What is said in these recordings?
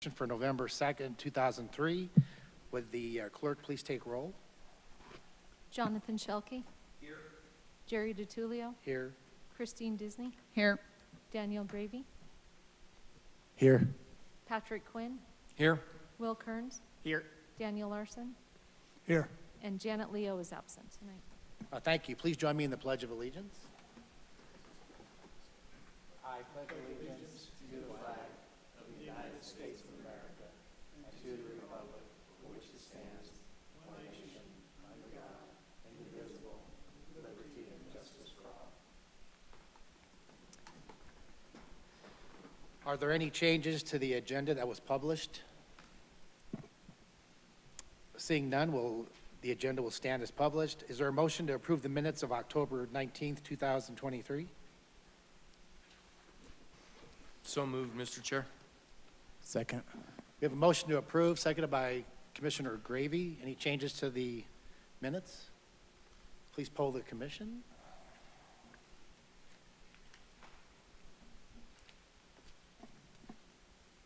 For November 2nd, 2003. Would the clerk please take roll? Jonathan Shelkey. Here. Jerry DiTullio. Here. Christine Disney. Here. Daniel Gravy. Here. Patrick Quinn. Here. Will Kearns. Here. Daniel Larson. Here. And Janet Leo is absent tonight. Thank you. Please join me in the Pledge of Allegiance. I pledge allegiance to the flag of the United States of America and to the republic for which it stands, one nation, under God, indivisible, with liberty and justice for all. Are there any changes to the agenda that was published? Seeing none, the agenda will stand as published. Is there a motion to approve the minutes of October 19th, 2023? So moved, Mr. Chair. Second. We have a motion to approve, seconded by Commissioner Gravy. Any changes to the minutes? Please poll the commission.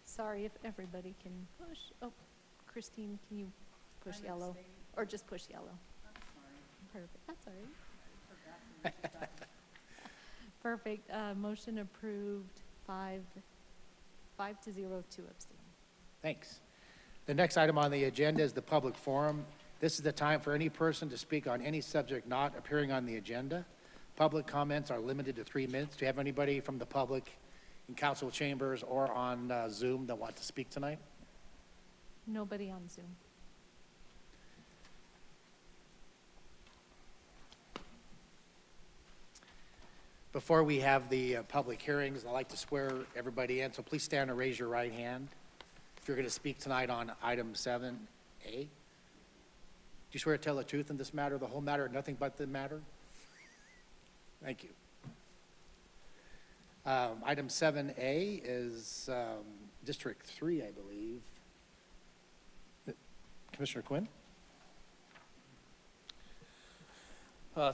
Sorry if everybody can push. Oh, Christine, can you push yellow? Or just push yellow? Perfect. That's all right. Perfect. Motion approved 5-0, 2 abstain. Thanks. The next item on the agenda is the public forum. This is the time for any person to speak on any subject not appearing on the agenda. Public comments are limited to 3 minutes. Do you have anybody from the public in council chambers or on Zoom that want to speak tonight? Nobody on Zoom. Before we have the public hearings, I'd like to swear everybody in, so please stand and raise your right hand. If you're going to speak tonight on item 7A, do you swear to tell the truth in this matter, the whole matter, nothing but the matter? Thank you. Item 7A is District 3, I believe. Commissioner Quinn?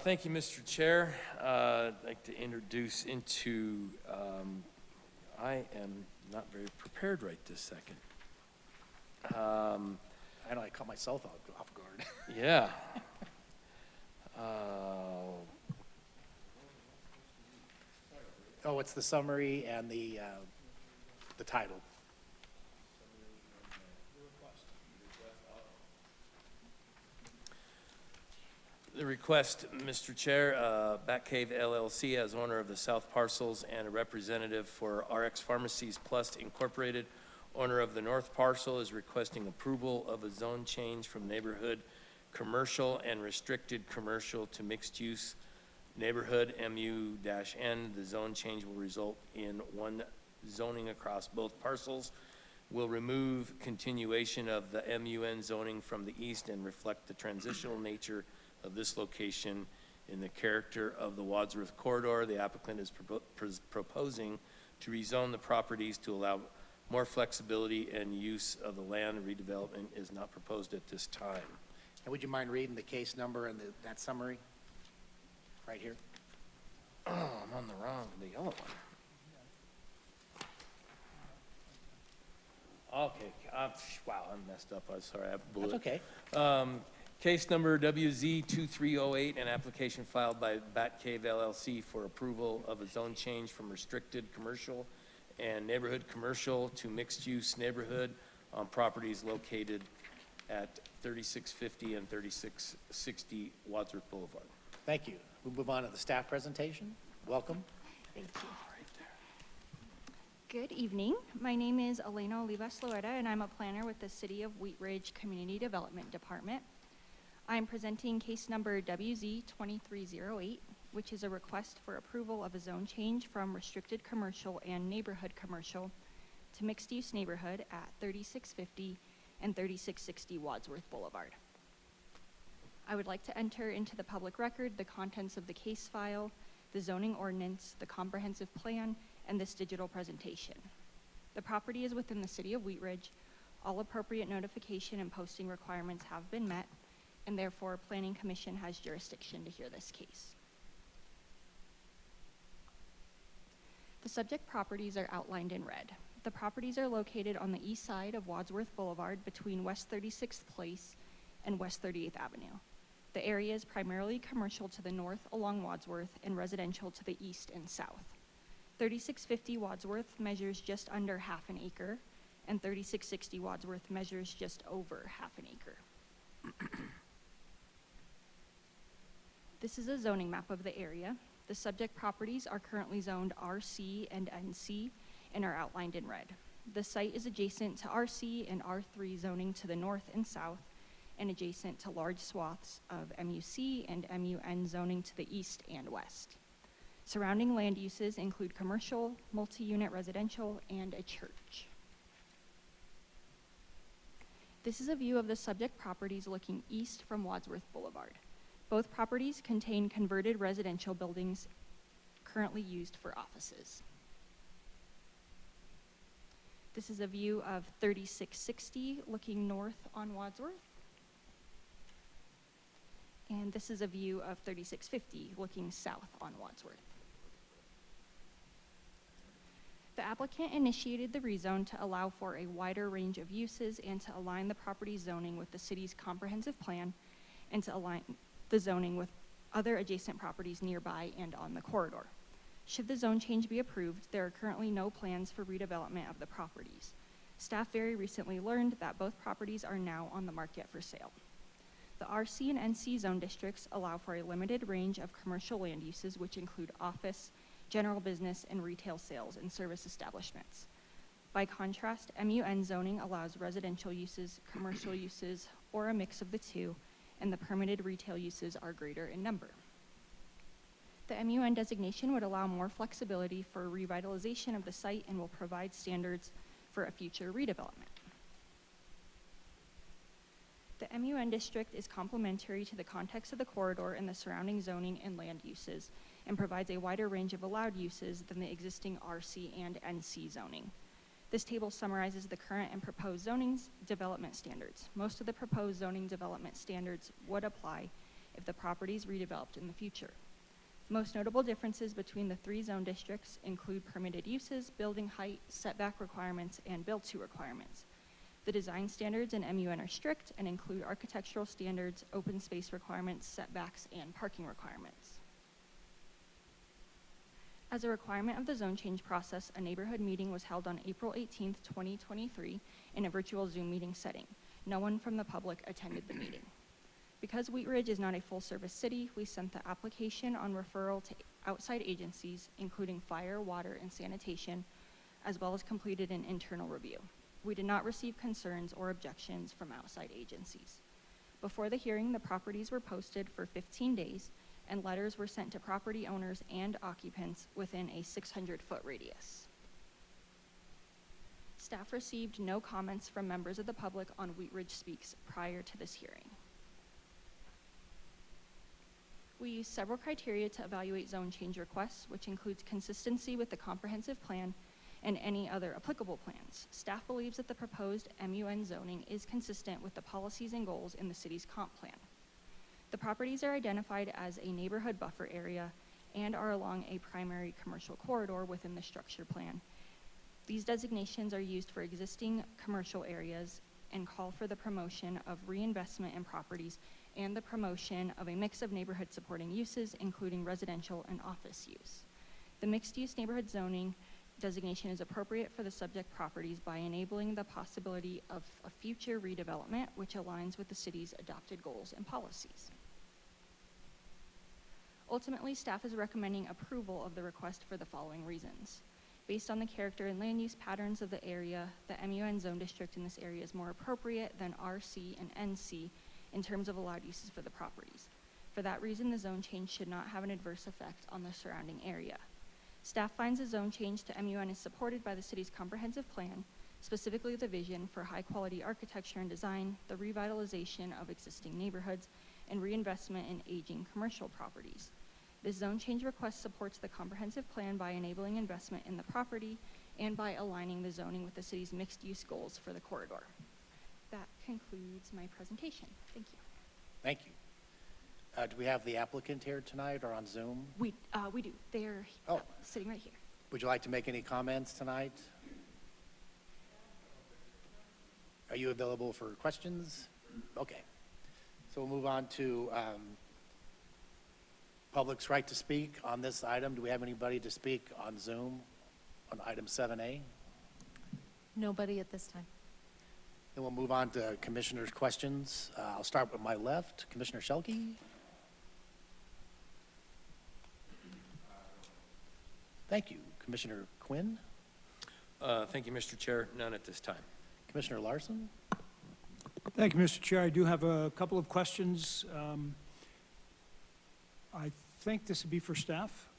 Thank you, Mr. Chair. I'd like to introduce into, I am not very prepared right this second. I know I caught myself off guard. Yeah. Oh, it's the summary and the title. The request, Mr. Chair, Batcave LLC as owner of the South Parcels and a representative for RX Pharmacies Plus Incorporated, owner of the North Parcel, is requesting approval of a zone change from neighborhood commercial and restricted commercial to mixed use neighborhood MU-N. The zone change will result in one zoning across both parcels, will remove continuation of the MUN zoning from the east and reflect the transitional nature of this location in the character of the Wadsworth corridor. The applicant is proposing to rezone the properties to allow more flexibility and use of the land. Redevelopment is not proposed at this time. And would you mind reading the case number and that summary? Right here. Oh, I'm on the yellow one. Okay, wow, I messed up. I'm sorry, I blew That's it. okay. Case number WZ2308, an application filed by Batcave LLC for approval of a zone change from restricted commercial and neighborhood commercial to mixed-use neighborhood on properties located at 3650 and 3660 Wadsworth Boulevard. Thank you. We'll move on to the staff presentation. Welcome. Thank you. Good evening. My name is Elena Olivas-Loera, and I'm a planner with the City of Wheat Ridge Community Development Department. I'm presenting case number WZ2308, which is a request for approval of a zone change from restricted commercial and neighborhood commercial to mixed-use neighborhood at 3650 and 3660 Wadsworth Boulevard. I would like to enter into the public record the contents of the case file, the zoning ordinance, the comprehensive plan, and this digital presentation. The property is within the City of Wheat Ridge. All appropriate notification and posting requirements have been met, and therefore Planning Commission has jurisdiction to hear this case. The subject properties are outlined in red. The properties are located on the east side of Wadsworth Boulevard between West 36th Place and West 38th Avenue. The area is primarily commercial to the north along Wadsworth and residential to the east and south. 3650 Wadsworth measures just under half an acre, and 3660 Wadsworth measures just over half an acre. This is a zoning map of the area. The subject properties are currently zoned RC and NC and are outlined in red. The site is adjacent to RC and R3 zoning to the north and south, and adjacent to large swaths of MUC and MUN zoning to the east and west. Surrounding land uses include commercial, multi-unit residential, and a church. This is a view of the subject properties looking east from Wadsworth Boulevard. Both properties contain converted residential buildings currently used for offices. This is a view of 3660 looking north on Wadsworth. And this is a view of 3650 looking south on Wadsworth. The applicant initiated the rezone to allow for a wider range of uses and to align the property zoning with the city's comprehensive plan and to align the zoning with other adjacent properties nearby and on the corridor. Should the zone change be approved, there are currently no plans for redevelopment of the properties. Staff very recently learned that both properties are now on the market for sale. The RC and NC zone districts allow for a limited range of commercial land uses, which include office, general business, and retail sales and service establishments. By contrast, MUN zoning allows residential uses, commercial uses, or a mix of the two, and the permitted retail uses are greater in number. The MUN designation would allow more flexibility for revitalization of the site and will provide standards for a future redevelopment. The MUN district is complementary to the context of the corridor and the surrounding zoning and land uses, and provides a wider range of allowed uses than the existing RC and NC zoning. This table summarizes the current and proposed zoning's development standards. Most of the proposed zoning development standards would apply if the property is redeveloped in the future. Most notable differences between the three zone districts include permitted uses, building height, setback requirements, and build-to requirements. The design standards in MUN are strict and include architectural standards, open space requirements, setbacks, and parking requirements. As a requirement of the zone change process, a neighborhood meeting was held on April 18th, 2023 in a virtual Zoom meeting setting. No one from the public attended the meeting. Because Wheat Ridge is not a full-service city, we sent the application on referral to outside agencies, including fire, water, and sanitation, as well as completed an internal review. We did not receive concerns or objections from outside agencies. Before the hearing, the properties were posted for 15 days, and letters were sent to property owners and occupants within a 600-foot radius. Staff received no comments from members of the public on Wheat Ridge Speaks prior to this hearing. We used several criteria to evaluate zone change requests, which includes consistency with the comprehensive plan and any other applicable plans. Staff believes that the proposed MUN zoning is consistent with the policies and goals in the city's comp plan. The properties are identified as a neighborhood buffer area and are along a primary commercial corridor within the structure plan. These designations are used for existing commercial areas and call for the promotion of reinvestment in properties and the promotion of a mix of neighborhood supporting uses, including residential and office use. The mixed-use neighborhood zoning designation is appropriate for the subject properties by enabling the possibility of a future redevelopment which aligns with the city's adopted goals and policies. Ultimately, staff is recommending approval of the request for the following reasons. Based on the character and land use patterns of the area, the MUN zone district in this area is more appropriate than RC and NC in terms of allowed uses for the properties. For that reason, the zone change should not have an adverse effect on the surrounding area. Staff finds the zone change to MUN is supported by the city's comprehensive plan, specifically the vision for high-quality architecture and design, the revitalization of existing neighborhoods, and reinvestment in aging commercial properties. This zone change request supports the comprehensive plan by enabling investment in the property and by aligning the zoning with the city's mixed-use goals for the corridor. That concludes my presentation. Thank you. Thank you. Do we have the applicant here tonight or on Zoom? We do. They're Oh. sitting right here. Would you like to make any comments tonight? Are you available for questions? Okay. So we'll move on to public's right to speak on this item. Do we have anybody to speak on Zoom on item 7A? Nobody at this time. Then we'll move on to commissioners' questions. I'll start with my left. Commissioner Shelkey? Thank you. Commissioner Quinn? Thank you, Mr. Chair. None at this time. Commissioner Larson? Thank you, Mr. Chair. I do have a couple of questions. I think this would be for staff.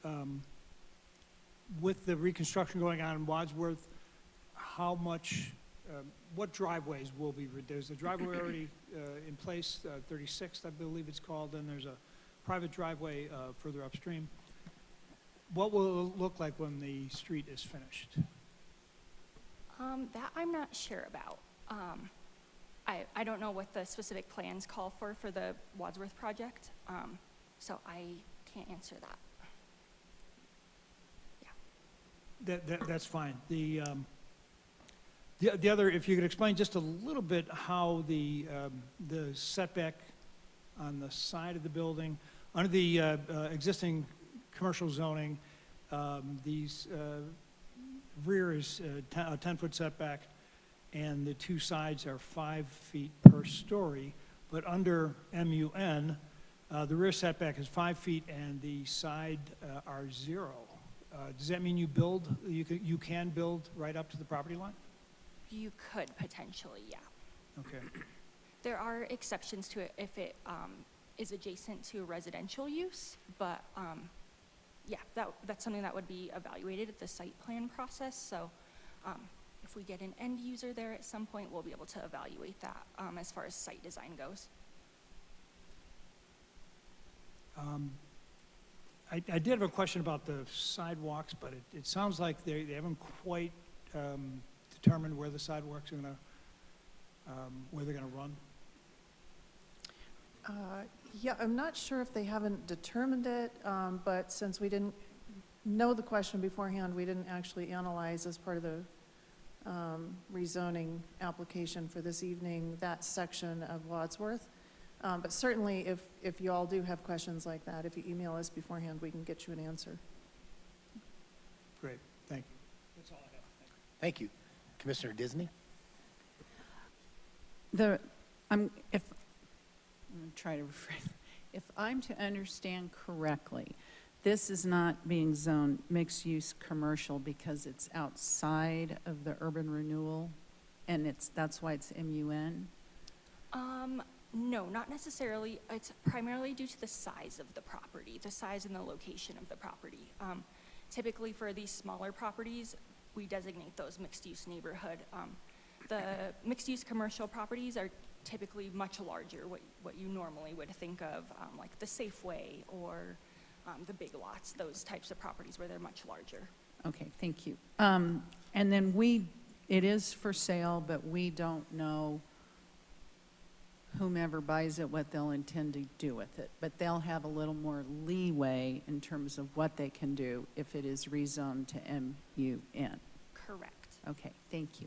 With the reconstruction going on in Wadsworth, how much, what driveways will be, there's a driveway already in place, 36th, I believe it's called, and there's a private driveway further upstream. What will it look like when the street is finished? That I'm not sure about. I don't know what the specific plans call for the Wadsworth project, so I can't answer that. That's fine. The other, if you could explain just a little bit how the setback on the side of the building, under the existing commercial zoning, these rear is a 10-foot setback, and the two sides are 5 feet per story, but under MUN, the rear setback is 5 feet and the side are 0. Does that mean you can build right up to the property line? You could potentially, yeah. Okay. There are exceptions to it if it is adjacent to a residential use, but yeah, that's something that would be evaluated at the site plan process. So if we get an end user there at some point, we'll be able to evaluate that as far as site design goes. I did have a question about the sidewalks, but it sounds like they haven't quite determined where the sidewalks are gonna, where they're gonna run. Yeah, I'm not sure if they haven't determined it, but since we didn't know the question beforehand, we didn't actually analyze as part of the rezoning application for this evening that section of Wadsworth. But certainly, if you all do have questions like that, if you email us beforehand, we can get you an answer. Great, thank you. That's all I have. Thank you. Commissioner Disney? I'm going to try to rephrase. If I'm to understand correctly, this is not being zoned mixed-use commercial because it's outside of the urban renewal, and that's why it's MUN? No, not necessarily. It's primarily due to the size of the property, the size and the location of the property. Typically for these smaller properties, we designate those mixed-use neighborhood. The mixed-use commercial properties are typically much larger, what you normally would think of, like the Safeway or the Big Lots, those types of properties where they're much larger. Okay, thank you. And then it is for sale, but we don't know whomever buys it, what they'll intend to do with it. But they'll have a little more leeway in terms of what they can do if it is rezoned to MUN. Correct. Okay, thank you.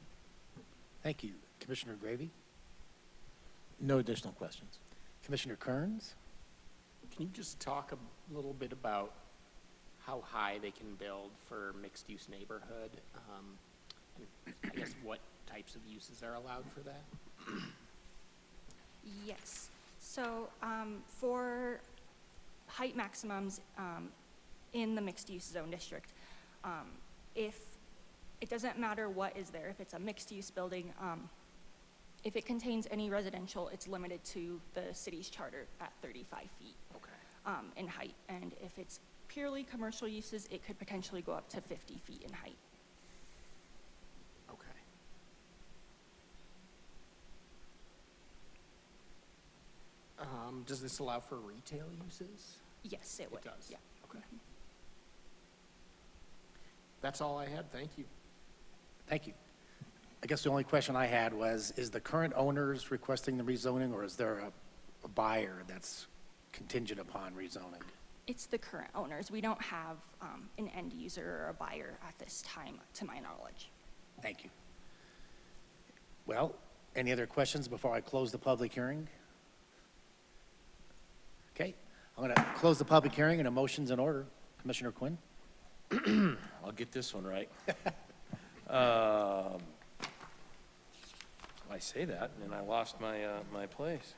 Thank you. Commissioner Gravy? No additional questions. Commissioner Kearns? Can you just talk a little bit about how high they can build for mixed-use neighborhood? And I guess what types of uses are allowed for that? Yes. So for height maximums in the mixed-use zone district, if it doesn't matter what is there, if it's a mixed-use building, if it contains any residential, it's limited to the city's charter at 35 feet in height. And if it's purely commercial uses, it could potentially go up to 50 feet in height. Okay. Does this allow for retail uses? Yes, it would. It does? Yeah. Okay. That's all I had. Thank you. Thank you. I guess the only question I had was, is the current owners requesting the rezoning, or is there a buyer that's contingent upon rezoning? It's the current owners. We don't have an end user or a buyer at this time, to my knowledge. Thank you. Well, Any other questions before I close the public hearing? Okay, I'm going to close the public hearing and a motion's in order. Commissioner Quinn? I'll get this one right. I say that, and then I lost my place.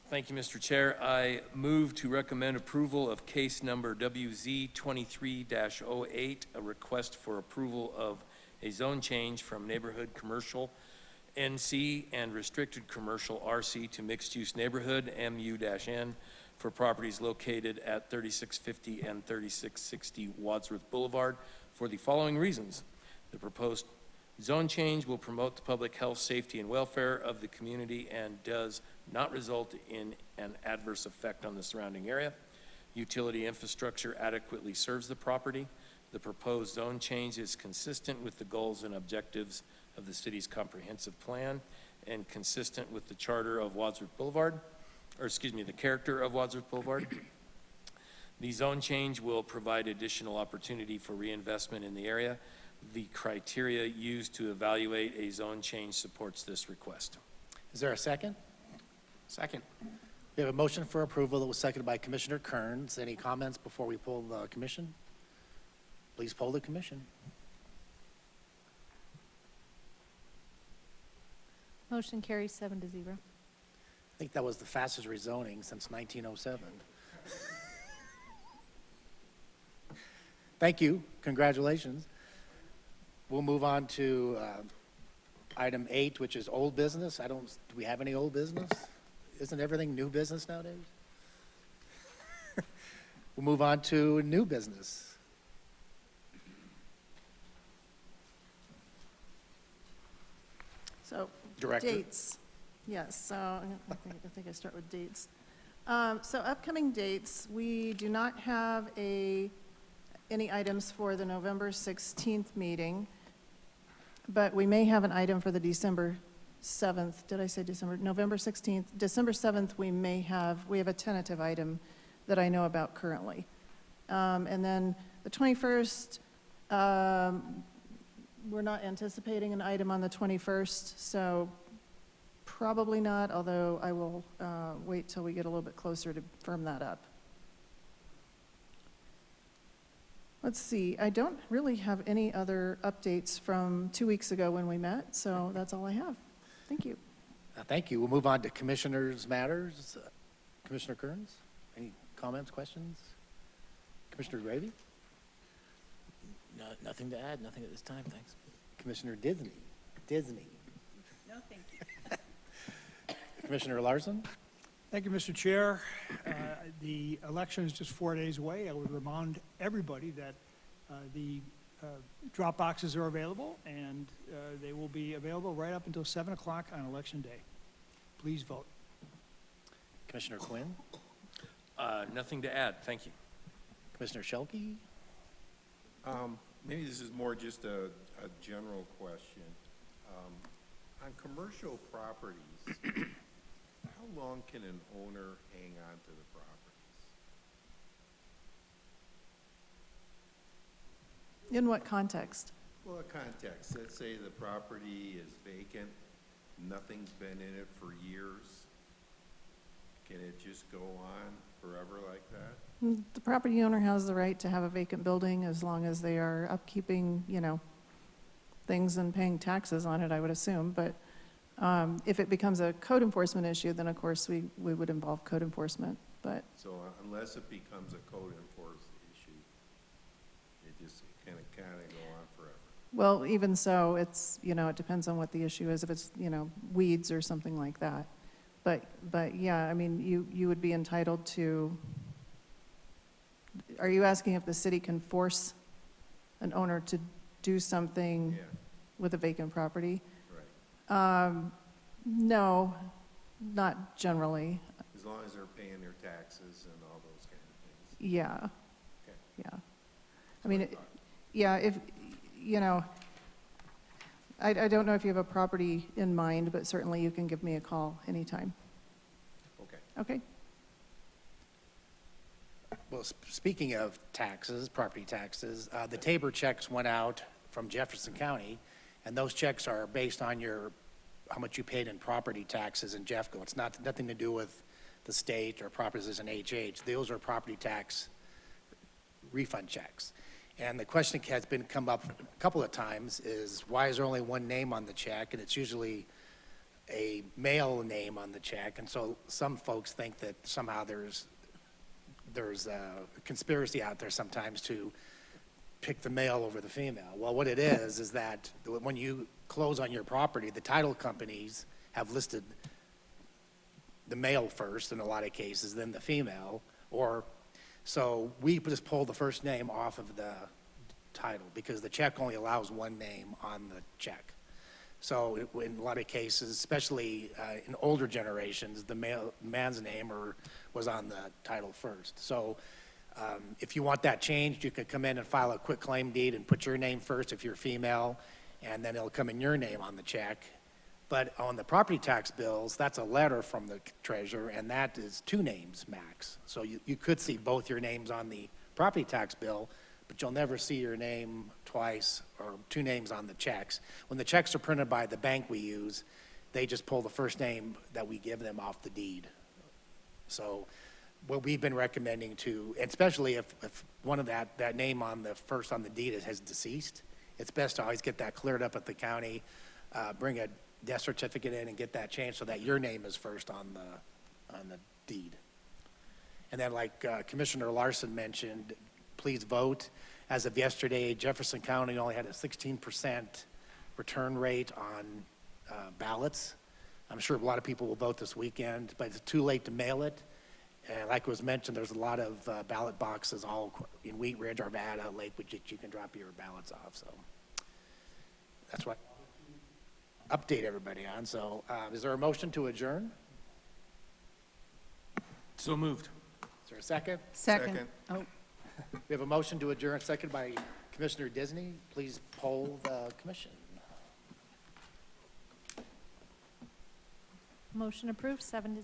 Thank you, Mr. Chair. I move to recommend approval of case number WZ 23-08, a request for approval of a zone change from neighborhood commercial NC and restricted commercial RC to mixed-use neighborhood MU-N for properties located at 3650 and 3660 Wadsworth Boulevard for the following reasons. The proposed zone change will promote the public health, safety, and welfare of the community and does not result in an adverse effect on the surrounding area. Utility infrastructure adequately serves the property. The proposed zone change is consistent with the goals and objectives of the city's comprehensive plan and consistent with the charter of Wadsworth Boulevard, or excuse me, the character of Wadsworth Boulevard. The zone change will provide additional opportunity for reinvestment in the area. The criteria used to evaluate a zone change supports this request. Is there a second? Second. We have a motion for approval that was seconded by Commissioner Kearns. Any comments before we poll the commission? Please poll the commission. Motion carries 7-0. I think that was the fastest rezoning since 1907. Thank you. Congratulations. We'll move on to item 8, which is old business. Do we have any old business? Isn't everything new business nowadays? We'll move on to new business. So, Director. dates. Yes, so I think I start with dates. So upcoming dates, we do not have any items for the November 16th meeting, but we may have an item for the December 7th. Did I say December? November 16th. December 7th, we have a tentative item that I know about currently. And then the 21st, we're not anticipating an item on the 21st, so probably not, although I will wait till we get a little bit closer to firm that up. Let's see, I don't really have any other updates from 2 weeks ago when we met, so that's all I have. Thank you. Thank you. We'll move on to commissioners' matters. Commissioner Kearns, any comments, questions? Commissioner Gravy? No, nothing to add, nothing at this time, thanks. Commissioner Disney? No, thank you. Commissioner Larson? Thank you, Mr. Chair. The election is just 4 days away. I would remind everybody that the drop boxes are available, and they will be available right up until 7 o'clock on Election Day. Please vote. Commissioner Quinn? Nothing to add, thank you. Commissioner Shelkey? Maybe this is more just a general question. On commercial properties, how long can an owner hang on to the properties? In what context? Well, a context, let's say the property is vacant, nothing's been in it for years. Can it just go on forever like that? The property owner has the right to have a vacant building as long as they are upkeeping, things and paying taxes on it, I would assume. But if it becomes a code enforcement issue, then of course we would involve code enforcement. But So unless it becomes a code enforcement issue, it just kind of go on forever. well, even so, it's, it depends on what the issue is. If it's, weeds or something like that. But yeah, I mean, you would be entitled to. Are you asking if the city can force an owner to do something Yeah, with a vacant property? right. No, not generally. As long as they're paying their taxes and all those kind of things. Yeah. Okay. Yeah. I mean, yeah, if, I don't know if you have a property in mind, but certainly you can give me a call anytime. Okay. Okay? Well, speaking of taxes, property taxes, the Tabor checks went out from Jefferson County, and those checks are based on how much you paid in property taxes in Jeffco. It's nothing to do with the state or properties in HH. Those are property tax refund checks. And the question has been come up a couple of times is, why is there only one name on the check? And it's usually a male name on the check. And so some folks think that somehow there's a conspiracy out there sometimes to pick the male over the female. Well, what it is that when you close on your property, the title companies have listed the male first in a lot of cases, then the female, so we just pull the first name off of the title because the check only allows one name on the check. So in a lot of cases, especially in older generations, the man's name was on the title first. So if you want that changed, you can come in and file a quit claim deed and put your name first if you're female, and then it'll come in your name on the check. But on the property tax bills, that's a letter from the treasurer, and that is 2 names max. So you could see both your names on the property tax bill, but you'll never see your name twice or 2 names on the checks. When the checks are printed by the bank we use, they just pull the first name that we give them off the deed. So what we've been recommending to, and especially if one of that name on the deed has deceased, it's best to always get that cleared up at the county, bring a death certificate in and get that changed so that your name is first on the deed. And then like Commissioner Larson mentioned, please vote. As of yesterday, Jefferson County only had a 16% return rate on ballots. I'm sure a lot of people will vote this weekend, but it's too late to mail it. And like was mentioned, there's a lot of ballot boxes all in Wheat Ridge, Arvada, Lakewood, that you can drop your ballots off. So that's what update everybody on. So is there a motion to adjourn? So moved. Is there a second? Second. Oh, We have a motion to adjourn, second by Commissioner Disney. Please poll the commission. Motion approved, 7-0.